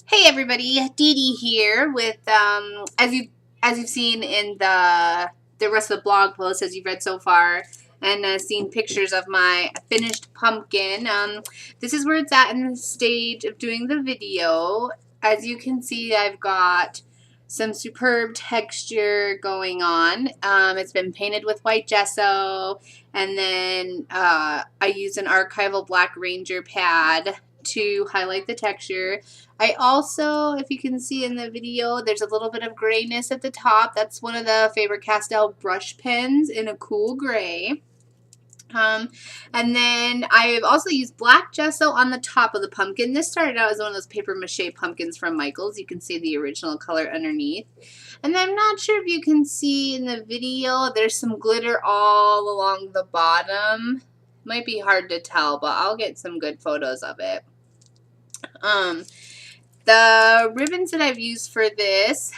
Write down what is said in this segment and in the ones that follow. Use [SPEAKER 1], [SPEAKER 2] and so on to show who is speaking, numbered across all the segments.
[SPEAKER 1] Hey everybody, Dee Dee here with as you've seen in the rest of the blog post as you've read so far and seen pictures of my finished pumpkin. This is where it's at in the stage of doing the video. As you can see, I've got some superb texture going on. It's been painted with white gesso, and then I used an archival black ranger pad to highlight the texture. I also, if you can see in the video, there's a little bit of grayness at the top. That's one of the Faber-Castell brush pens in a cool gray. And then I've also used black gesso on the top of the pumpkin. This started out as one of those paper mache pumpkins from Michaels. You can see the original color underneath. And I'm not sure if you can see in the video, there's some glitter all along the bottom. Might be hard to tell, but I'll get some good photos of it. The ribbons that I've used for this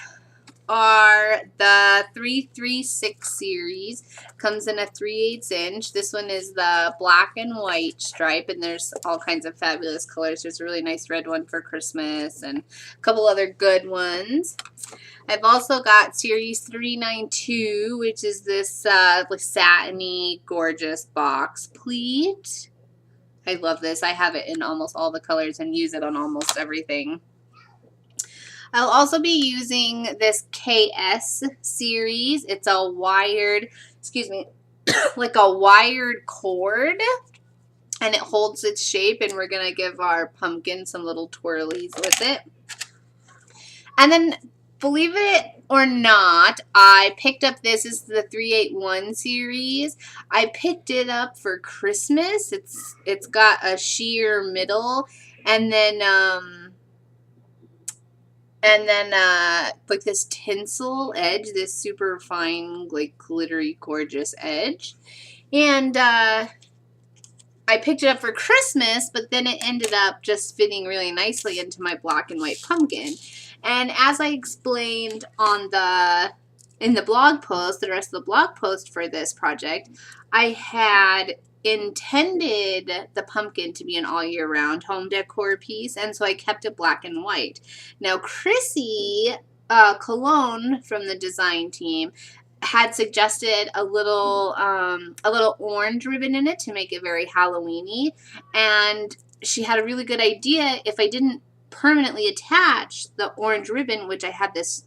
[SPEAKER 1] are the 336 series. Comes in a 3/8 inch. This one is the black and white stripe, and there's all kinds of fabulous colors. There's a really nice red one for Christmas and a couple other good ones. I've also got series 392, which is this satiny, gorgeous box pleat. I love this. I have it in almost all the colors and use it on almost everything. I'll also be using this KS series. It's a wired, like a wired cord, and it holds its shape, and we're going to give our pumpkin some little twirlies with it. And then, believe it or not, I picked up this is the 381 series. I picked it up for Christmas. It's got a sheer middle, and then like this tinsel edge, this super fine, like glittery, gorgeous edge. And I picked it up for Christmas, but then it ended up just fitting really nicely into my black and white pumpkin. And as I explained in the blog post, the rest of the blog post for this project, I had intended the pumpkin to be an all year round home decor piece, and so I kept it black and white. Now Chrissy Cologne from the design team had suggested a little orange ribbon in it to make it very Halloween-y, and she had a really good idea. If I didn't permanently attach the orange ribbon, which I had this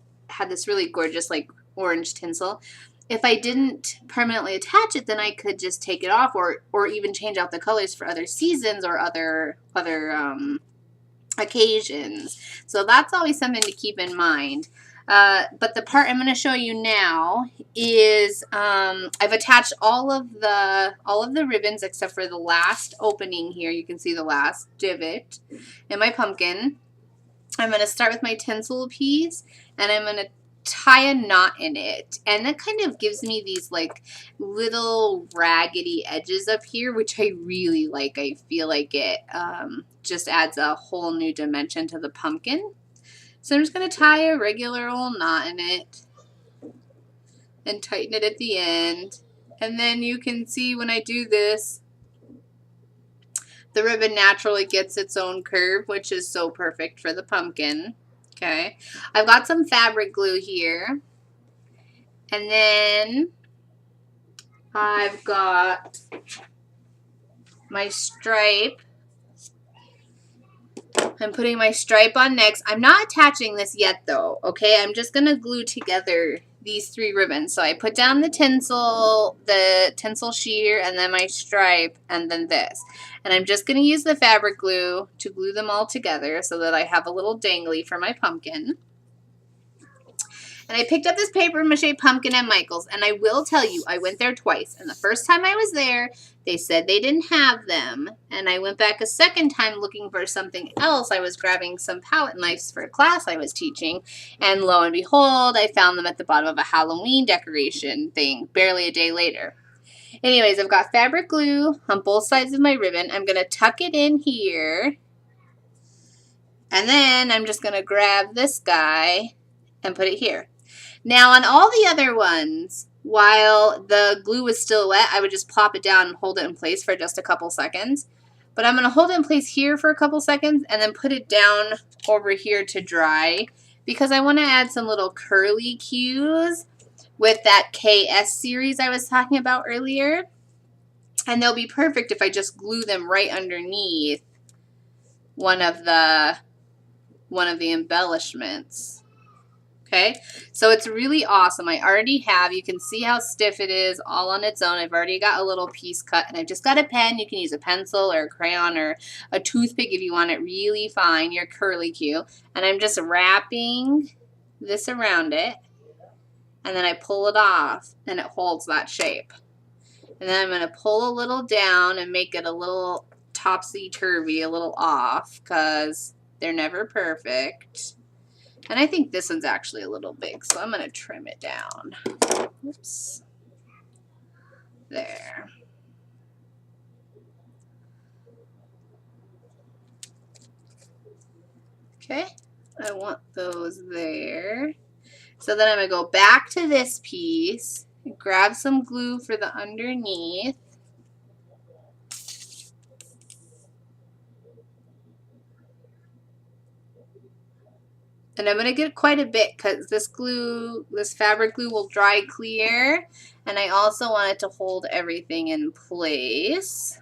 [SPEAKER 1] really gorgeous like orange tinsel, if I didn't permanently attach it, then I could just take it off or even change out the colors for other seasons or other occasions. So that's always something to keep in mind. But the part I'm going to show you now is I've attached all of the ribbons except for the last opening here. You can see the last divot in my pumpkin. I'm going to start with my tinsel piece, and I'm going to tie a knot in it, and that kind of gives me these like little raggedy edges up here, which I really like. I feel like it just adds a whole new dimension to the pumpkin. So I'm just going to tie a regular old knot in it and tighten it at the end. And then you can see when I do this, the ribbon naturally gets its own curve, which is so perfect for the pumpkin. Okay, I've got some fabric glue here, and then I've got my stripe. I'm putting my stripe on next. I'm not attaching this yet though, okay? I'm just going to glue together these three ribbons. So I put down the tinsel sheer, and then my stripe, and then this. And I'm just going to use the fabric glue to glue them all together so that I have a little dangly for my pumpkin. And I picked up this paper mache pumpkin at Michael's, and I will tell you, I went there twice. And the first time I was there, they said they didn't have them. And I went back a second time looking for something else. I was grabbing some palette knives for a class I was teaching. And lo and behold, I found them at the bottom of a Halloween decoration thing, barely a day later. Anyways, I've got fabric glue on both sides of my ribbon. I'm going to tuck it in here. And then I'm just going to grab this guy and put it here. Now on all the other ones, while the glue was still wet, I would just plop it down and hold it in place for just a couple seconds. But I'm going to hold it in place here for a couple seconds and then put it down over here to dry because I want to add some little curly cues with that KS series I was talking about earlier. And they'll be perfect if I just glue them right underneath one of the embellishments. Okay, so it's really awesome. I already have, you can see how stiff it is all on its own. I've already got a little piece cut and I've just got a pen. You can use a pencil or a crayon or a toothpick if you want it really fine, your curly cue. And I'm just wrapping this around it and then I pull it off and it holds that shape. And then I'm going to pull a little down and make it a little topsy-turvy, a little off because they're never perfect. And I think this one's actually a little big, so I'm going to trim it down. Oops. There. Okay, I want those there. So then I'm going to go back to this piece, grab some glue for the underneath. And I'm going to get quite a bit because this glue, this fabric glue will dry clear. And I also want it to hold everything in place.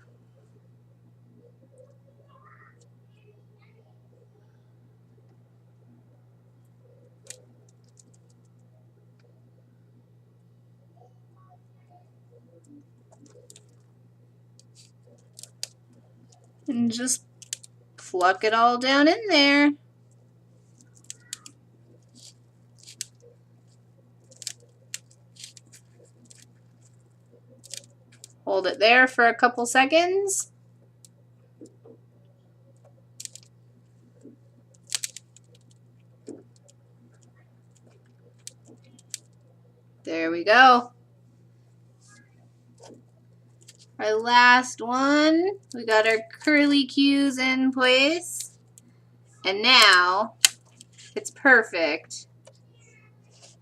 [SPEAKER 1] And just pluck it all down in there. Hold it there for a couple seconds. There we go. Our last one, we got our curly cues in place. And now it's perfect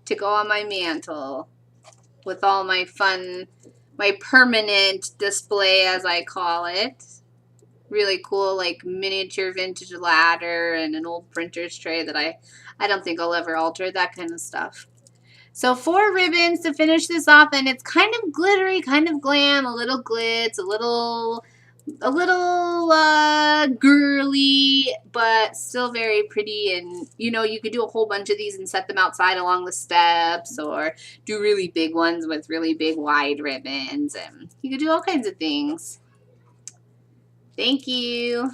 [SPEAKER 1] to go on my mantle with all my fun, my permanent display as I call it. Really cool, like miniature vintage ladder and an old printer's tray that I don't think I'll ever alter, that kind of stuff. So 4 ribbons to finish this off, and it's kind of glittery, kind of glam, a little glitz, a little girly, but still very pretty. And you know, you could do a whole bunch of these and set them outside along the steps, or do really big ones with really big wide ribbons, and you could do all kinds of things. Thank you.